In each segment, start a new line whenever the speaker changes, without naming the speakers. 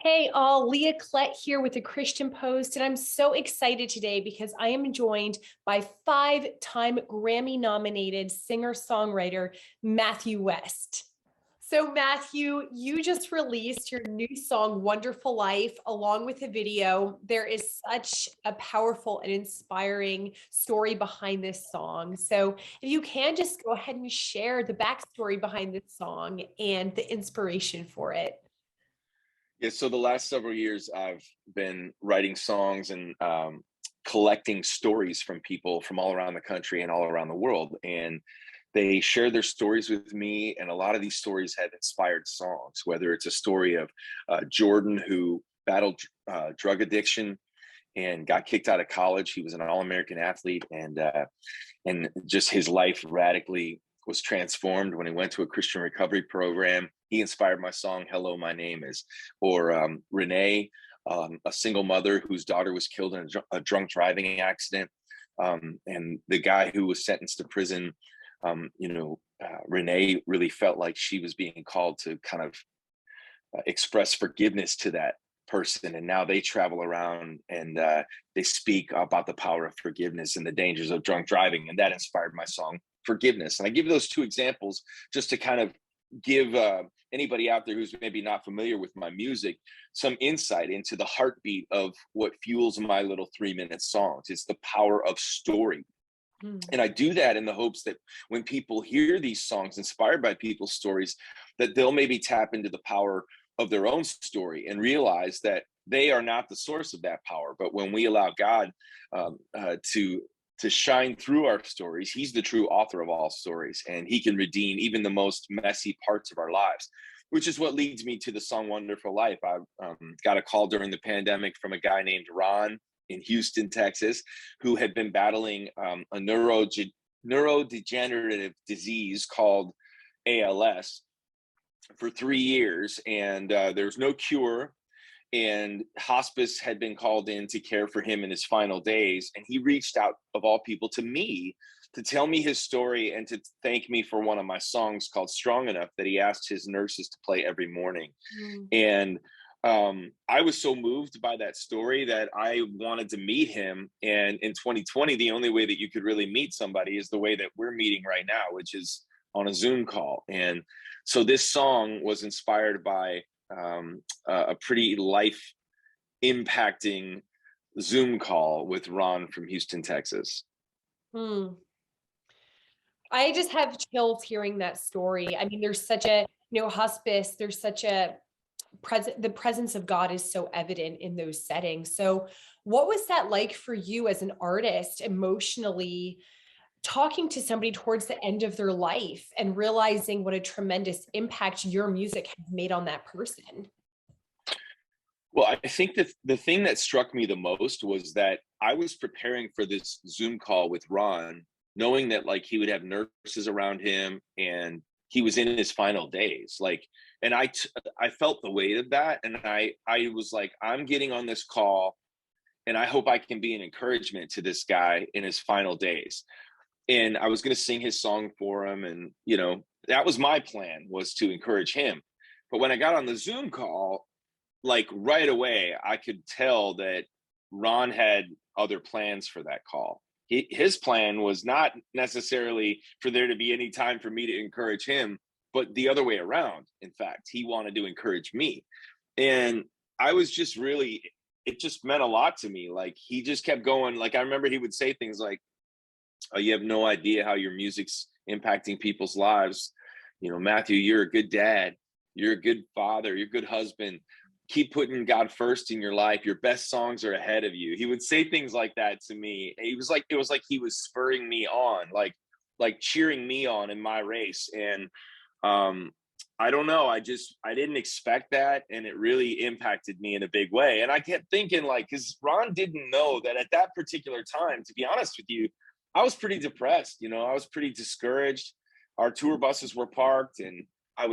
Hey all, Leah Klett here with the Christian Post, and I'm so excited today because I am joined by five-time Grammy-nominated singer-songwriter Matthew West. So Matthew, you just released your new song, Wonderful Life, along with a video. There is such a powerful and inspiring story behind this song. So if you can just go ahead and share the backstory behind this song and the inspiration for it.
Yeah, so the last several years, I've been writing songs and collecting stories from people from all around the country and all around the world. And they share their stories with me. And a lot of these stories have inspired songs, whether it's a story of Jordan, who battled drug addiction and got kicked out of college. He was an All-American athlete, and just his life radically was transformed when he went to a Christian recovery program. He inspired my song "Hello, My Name Is," or Renee, a single mother whose daughter was killed in a drunk driving accident, and the guy who was sentenced to prison. Renee really felt like she was being called to kind of express forgiveness to that person, and now they travel around and they speak about the power of forgiveness and the dangers of drunk driving, and that inspired my song Forgiveness. And I give those two examples just to kind of give anybody out there who's maybe not familiar with my music some insight into the heartbeat of what fuels my little 3-minute songs. It's the power of story.
Hmm.
And I do that in the hopes that when people hear these songs inspired by people's stories, that they'll maybe tap into the power of their own story and realize that they are not the source of that power. But when we allow God to shine through our stories, He's the true author of all stories, and He can redeem even the most messy parts of our lives. Which is what leads me to the song "Wonderful Life." I got a call during the pandemic from a guy named Ron in Houston, Texas, who had been battling a neurodegenerative disease called ALS for 3 years, and there's no cure. And hospice had been called in to care for him in his final days. And he reached out, of all people, to me to tell me his story and to thank me for one of my songs called "Strong Enough" that he asked his nurses to play every morning.
Hmm.
And I was so moved by that story that I wanted to meet him. And in 2020, the only way that you could really meet somebody is the way that we're meeting right now, which is on a Zoom call. And so this song was inspired by a pretty life impacting Zoom call with Ron from Houston, Texas.
Hmm. I just have chills hearing that story. I mean, there's such a, hospice, there's such a the presence of God is so evident in those settings. So, what was that like for you as an artist emotionally talking to somebody towards the end of their life and realizing what a tremendous impact your music has made on that person?
Well, I think that the thing that struck me the most was that I was preparing for this Zoom call with Ron, knowing that like he would have nurses around him and he was in his final days. Like, and I felt the weight of that, and I was like, I'm getting on this call, and I hope I can be an encouragement to this guy in his final days. And I was going to sing his song for him, and that was my plan, was to encourage him. But when I got on the Zoom call, like right away, I could tell that Ron had other plans for that call. His plan was not necessarily for there to be any time for me to encourage him, but the other way around. In fact, he wanted to encourage me. And I was just really, it just meant a lot to me. Like he just kept going. Like I remember he would say things like, "Oh, you have no idea how your music's impacting people's lives. Matthew, you're a good dad. You're a good father. You're a good husband. Keep putting God first in your life. Your best songs are ahead of you." He would say things like that to me. It was like he was spurring me on, like cheering me on in my race. And um, I don't know. I didn't expect that, and it really impacted me in a big way. And I kept thinking, like, because Ron didn't know that at that particular time, to be honest with you, I was pretty depressed. I was pretty discouraged. Our tour buses were parked, and I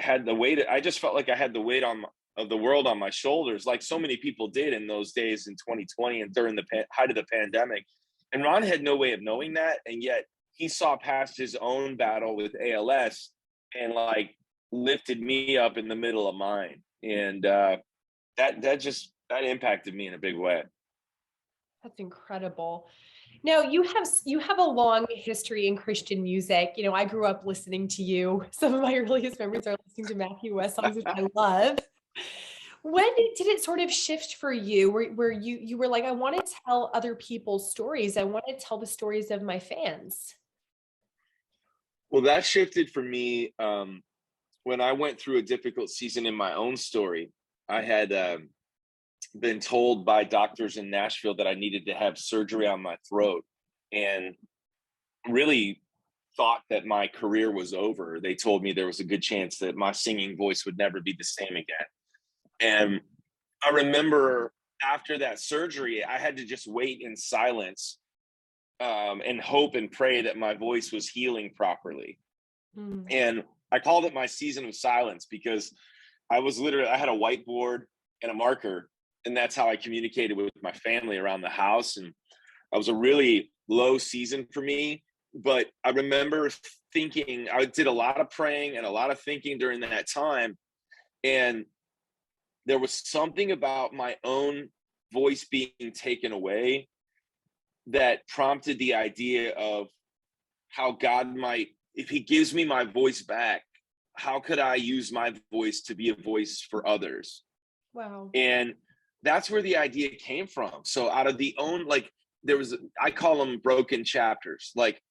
had the weight. I just felt like I had the weight of the world on my shoulders, like so many people did in those days in 2020 and during the height of the pandemic. And Ron had no way of knowing that, and yet he saw past his own battle with ALS and like lifted me up in the middle of mine. And that impacted me in a big way.
That's incredible. Now you have a long history in Christian music. You know, I grew up listening to you. Some of my earliest memories are listening to Matthew West songs, which I love. When did it sort of shift for you where you were like, I want to tell other people's stories. I want to tell the stories of my fans.
Well, that shifted for me when I went through a difficult season in my own story. I had been told by doctors in Nashville that I needed to have surgery on my throat, and really thought that my career was over. They told me there was a good chance that my singing voice would never be the same again. And I remember after that surgery, I had to just wait in silence and hope and pray that my voice was healing properly.
Mm.
And I called it my season of silence because I had a whiteboard and a marker, and that's how I communicated with my family around the house. And it was a really low season for me. But I remember thinking, I did a lot of praying and a lot of thinking during that time. And there was something about my own voice being taken away that prompted the idea of how God might, if he gives me my voice back, how could I use my voice to be a voice for others?
Wow.
And that's where the idea came from. So out of the own, like I call them broken chapters. Like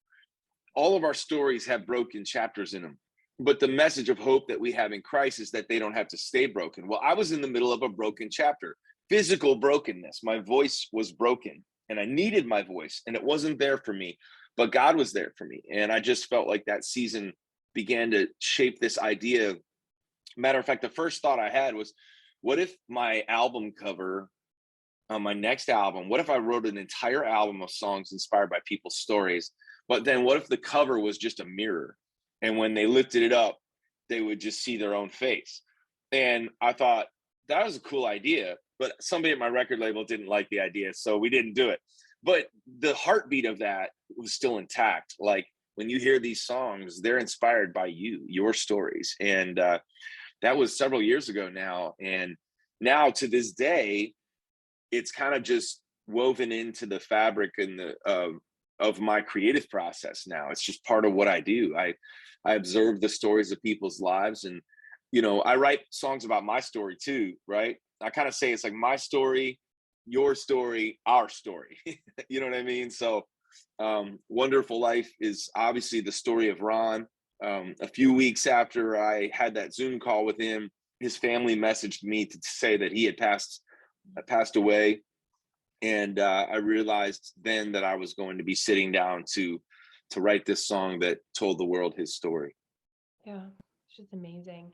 all of our stories have broken chapters in them. But the message of hope that we have in Christ is that they don't have to stay broken. Well, I was in the middle of a broken chapter, physical brokenness. My voice was broken and I needed my voice and it wasn't there for me, but God was there for me. And I just felt like that season began to shape this idea. Matter of fact, the first thought I had was, what if my album cover on my next album, what if I wrote an entire album of songs inspired by people's stories? But then what if the cover was just a mirror? And when they lifted it up, they would just see their own face. And I thought that was a cool idea, but somebody at my record label didn't like the idea, so we didn't do it. But the heartbeat of that was still intact. Like when you hear these songs, they're inspired by you, your stories. And that was several years ago now. And now to this day, it's kind of just woven into the fabric and of my creative process now. It's just part of what I do. I observe the stories of people's lives, and I write songs about my story too, right? I kind of say it's like my story, your story, our story. You know what I mean? So Wonderful Life is obviously the story of Ron. A few weeks after I had that Zoom call with him, his family messaged me to say that he had passed away. And I realized then that I was going to be sitting down to write this song that told the world his story.
Yeah, it's just amazing.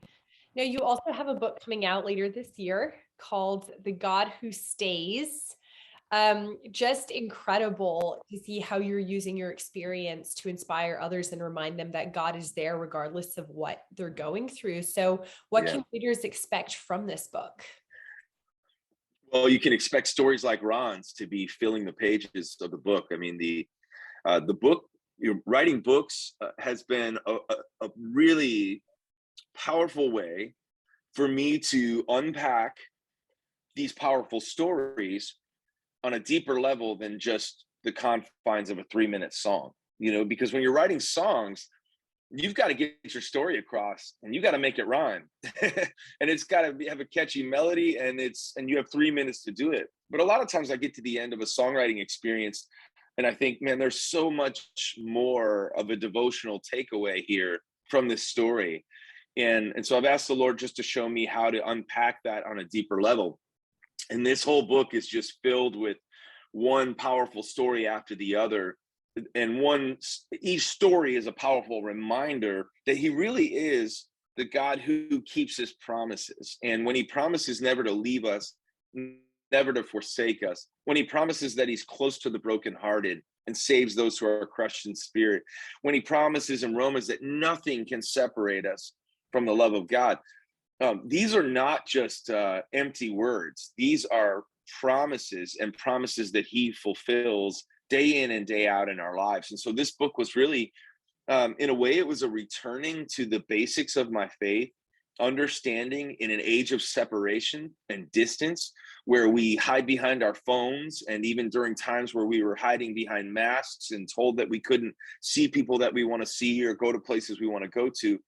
Now, you also have a book coming out later this year called The God Who Stays. Just incredible to see how you're using your experience to inspire others and remind them that God is there regardless of what they're going through. So, what
Yeah.
can readers expect from this book?
Well, you can expect stories like Ron's to be filling the pages of the book. I mean, the book, writing books has been a really powerful way for me to unpack these powerful stories on a deeper level than just the confines of a 3-minute song. Because when you're writing songs, you've got to get your story across and you got to make it rhyme. And it's got to have a catchy melody, and you have 3 minutes to do it. But a lot of times I get to the end of a songwriting experience and I think, man, there's so much more of a devotional takeaway here from this story. And so I've asked the Lord just to show me how to unpack that on a deeper level. And this whole book is just filled with one powerful story after the other. And each story is a powerful reminder that he really is the God who keeps his promises. And when he promises never to leave us, never to forsake us, when he promises that he's close to the brokenhearted and saves those who are crushed in spirit, when he promises in Romans that nothing can separate us from the love of God, these are not just empty words. These are promises, and promises that he fulfills day in and day out in our lives. And so this book was really, in a way, it was a returning to the basics of my faith understanding in an age of separation and distance where we hide behind our phones, and even during times where we were hiding behind masks and told that we couldn't see people that we want to see or go to places we want to go to,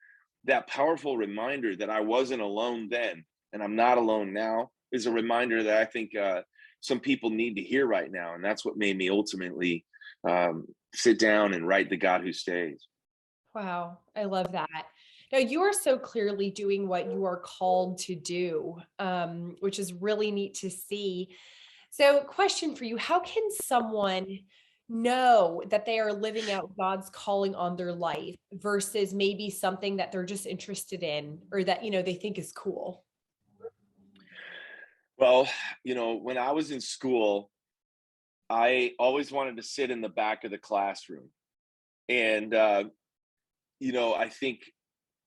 that powerful reminder that I wasn't alone then and I'm not alone now is a reminder that I think some people need to hear right now. And that's what made me ultimately sit down and write The God Who Stays.
Wow, I love that. Now, you are so clearly doing what you are called to do, which is really neat to see. So, question for you: how can someone know that they are living out God's calling on their life versus maybe something that they're just interested in or that, they think is cool?
Well, when I was in school, I always wanted to sit in the back of the classroom. And, I think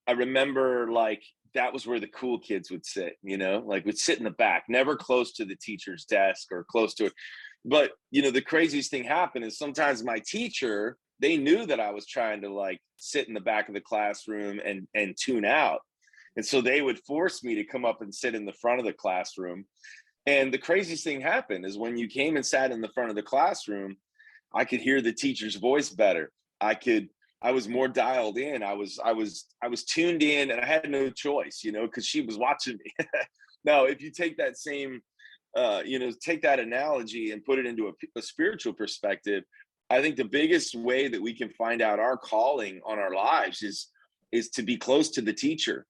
I remember like that was where the cool kids would sit, like would sit in the back, never close to the teacher's desk or close to it. But, the craziest thing happened is sometimes my teacher, they knew that I was trying to like sit in the back of the classroom and tune out. And so they would force me to come up and sit in the front of the classroom. And the craziest thing happened is when you came and sat in the front of the classroom, I could hear the teacher's voice better. I was more dialed in. I was tuned in, and I had no choice, because she was watching me. Now, if you take that same take that analogy and put it into a spiritual perspective, I think the biggest way that we can find out our calling on our lives is to be close to the teacher,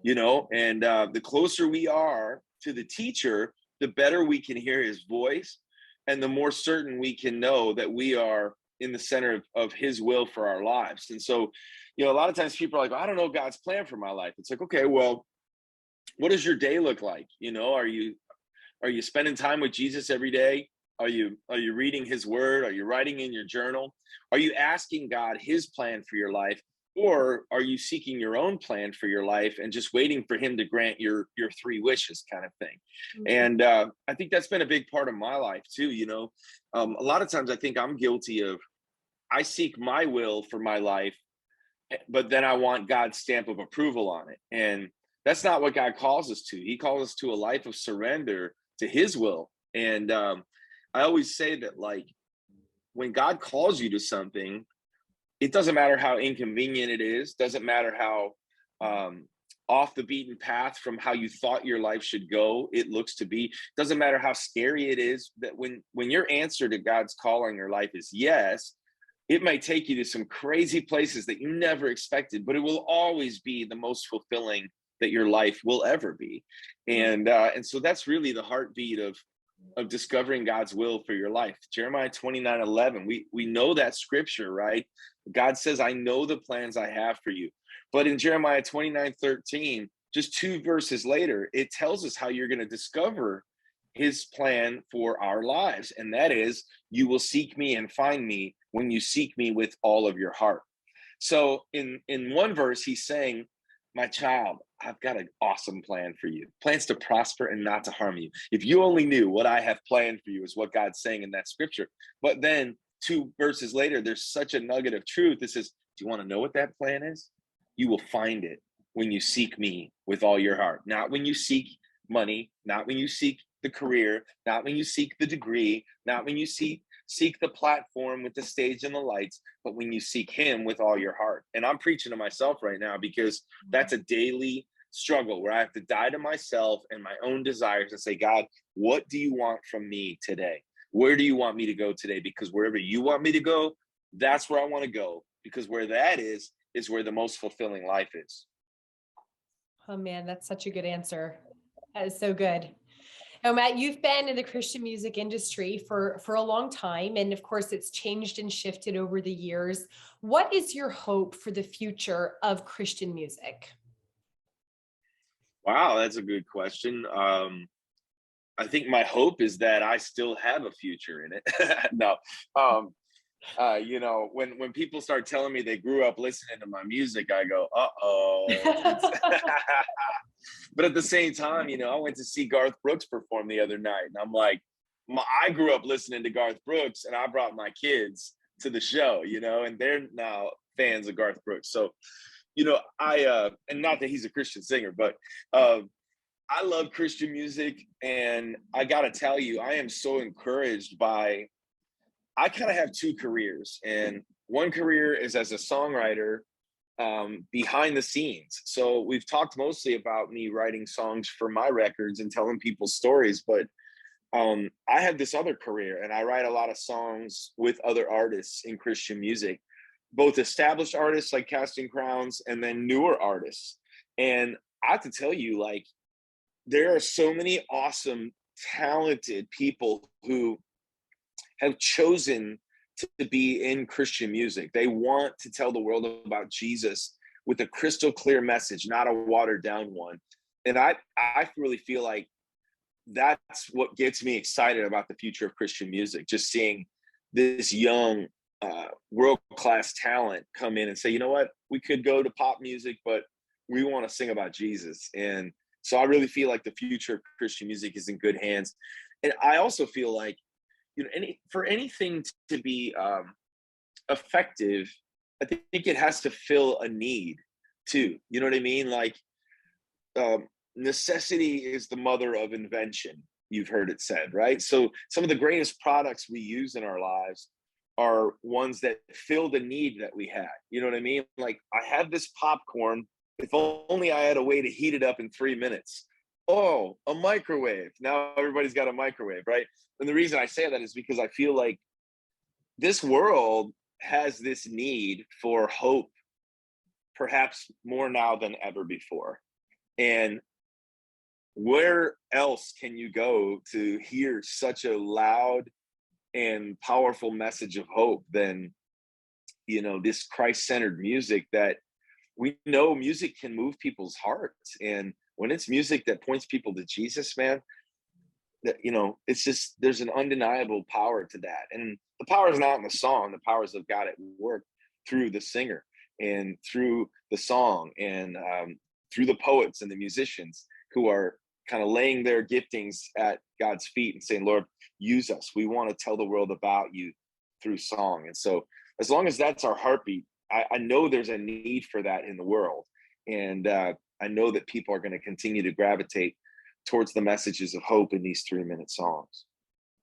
and the closer we are to the teacher, the better we can hear his voice, and the more certain we can know that we are in the center of his will for our lives. And so, a lot of times people are like, I don't know God's plan for my life. It's like, okay, well, what does your day look like? Are you spending time with Jesus every day? Are you reading his word? Are you writing in your journal? Are you asking God his plan for your life? Or are you seeking your own plan for your life and just waiting for him to grant your three wishes kind of thing?
Mhm.
And I think that's been a big part of my life too. A lot of times I think I'm guilty of, I seek my will for my life, but then I want God's stamp of approval on it. And that's not what God calls us to. He calls us to a life of surrender to his will. And I always say that, like, when God calls you to something, it doesn't matter how inconvenient it is, doesn't matter how um, off the beaten path from how you thought your life should go it looks to be, doesn't matter how scary it is, that when your answer to God's calling your life is yes, it might take you to some crazy places that you never expected, but it will always be the most fulfilling that your life will ever be. And so that's really the heartbeat of discovering God's will for your life. Jeremiah 29:11. We know that scripture, right? God says, I know the plans I have for you. But in Jeremiah 29:13, just two verses later, it tells us how you're going to discover his plan for our lives. And that is, you will seek me and find me when you seek me with all of your heart. So in one verse, he's saying, my child, I've got an awesome plan for you. Plans to prosper and not to harm you. If you only knew what I have planned for you, is what God's saying in that scripture. But then two verses later, there's such a nugget of truth. It says, do you want to know what that plan is? You will find it when you seek me with all your heart. Not when you seek money, not when you seek the career, not when you seek the degree, not when you seek the platform with the stage and the lights, but when you seek him with all your heart. And I'm preaching to myself right now, because that's a daily struggle where I have to die to myself and my own desires and say, God, what do you want from me today? Where do you want me to go today? Because wherever you want me to go, that's where I want to go, because where that is where the most fulfilling life is.
Oh man, that's such a good answer. That is so good. Now, Matt, you've been in the Christian music industry for a long time, and of course, it's changed and shifted over the years. What is your hope for the future of Christian music?
Wow, that's a good question. I think my hope is that I still have a future in it. No, um, when people start telling me they grew up listening to my music, I go, uh-oh. But at the same time, I went to see Garth Brooks perform the other night, and I'm like, I grew up listening to Garth Brooks, and I brought my kids to the show, and they're now fans of Garth Brooks. So I and not that he's a Christian singer, but uh, I love Christian music, and I gotta tell you, I am so encouraged by. I kind of have two careers, and one career is as a songwriter behind the scenes. So we've talked mostly about me writing songs for my records and telling people stories, but I have this other career, and I write a lot of songs with other artists in Christian music, both established artists like Casting Crowns, and then newer artists. And I have to tell you, like, there are so many awesome, talented people who have chosen to be in Christian music. They want to tell the world about Jesus with a crystal clear message, not a watered down one. And I really feel like that's what gets me excited about the future of Christian music. Just seeing this young, world class talent come in and say, you know what, we could go to pop music, but we want to sing about Jesus. And so I really feel like the future of Christian music is in good hands. And I also feel like, for anything to be effective, I think it has to fill a need too. You know what I mean? Like, necessity is the mother of invention. You've heard it said, right? So some of the greatest products we use in our lives are ones that fill the need that we had. You know what I mean? Like, I have this popcorn. If only I had a way to heat it up in 3 minutes. Oh, a microwave. Now everybody's got a microwave, right? And the reason I say that is because I feel like this world has this need for hope, perhaps more now than ever before. And where else can you go to hear such a loud and powerful message of hope than, this Christ-centered music that we know music can move people's hearts. And when it's music that points people to Jesus, man, that, it's just, there's an undeniable power to that. And the power is not in the song, the powers of God at work through the singer and through the song and through the poets and the musicians who are kind of laying their giftings at God's feet and saying, Lord, use us. We want to tell the world about you through song. And so as long as that's our heartbeat, I know there's a need for that in the world. And I know that people are going to continue to gravitate towards the messages of hope in these 3-minute songs.